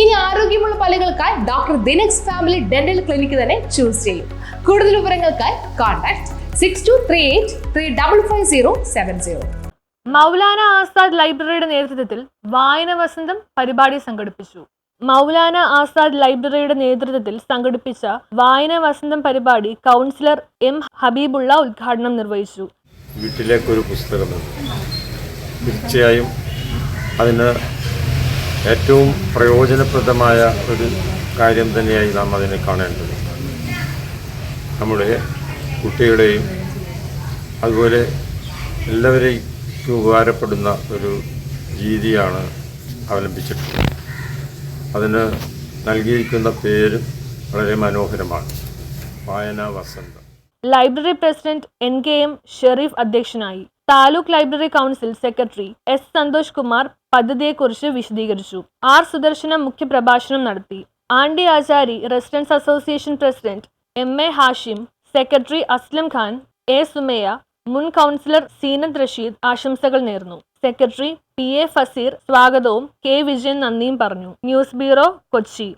ഇനി ആരോഗ്യമുള്ള പല്ലുകൾക്കായി doctor ദിനക്സ് family dental clinic തന്നെ ചൂസ് ചെയ്യും. കൂടുതൽ വിവരങ്ങൾക്കായി കോൺടാക്ട് 6238355070. മൗലാന ആസാദ് ലൈബ്രറിയുടെ നേതൃത്വത്തിൽ വായന വസന്തം പരിപാടി സംഘടിപ്പിച്ചു. മൗലാന ആസാദ് ലൈബ്രറിയുടെ നേതൃത്വത്തിൽ സംഘടിപ്പിച്ച വായന വസന്തം പരിപാടി കൗൺസിലർ എം ഹബീബുള്ള ഉദ്ഘാടനം നിർവഹിച്ചു. വീട്ടിലേക്കൊരു പുസ്തകമുണ്ട്. തീർച്ചയായും അതിന് ഏറ്റവും പ്രയോജനപ്രദമായ ഒരു കാര്യം തന്നെയായി നാം അതിനെ കാണേണ്ടത്. നമ്മുടെ കുട്ടികളെയും അതുപോലെ എല്ലാവരെയും ഉപകാരപ്പെടുന്ന ഒരു രീതിയാണ് അവലംബിച്ചിട്ടുള്ളത്. അതിന് നൽകിയിരിക്കുന്ന പേര് വളരെ മനോഹരമാണ്, വായനാ വസന്തം. ലൈബ്രറി പ്രസിഡന്റ് NKM ഷെരീഫ് അധ്യക്ഷനായി. Taluk library council secretary S Santhosh Kumar പദ്ധതിയെക്കുറിച്ച് വിശദീകരിച്ചു. R സുദർശനം മുഖ്യപ്രഭാഷണം നടത്തി. Andi Achari residence association president MA Hashim, secretary Aslam Khan, A Sumayya, മുൻ കൗൺസിലർ സീനത്ത് റഷീദ് ആശംസകൾ നേർന്നു. സെക്രട്ടറി PA ഫസീർ സ്വാഗതവും K വിജയൻ നന്ദിയും പറഞ്ഞു. News bureau, Kochi.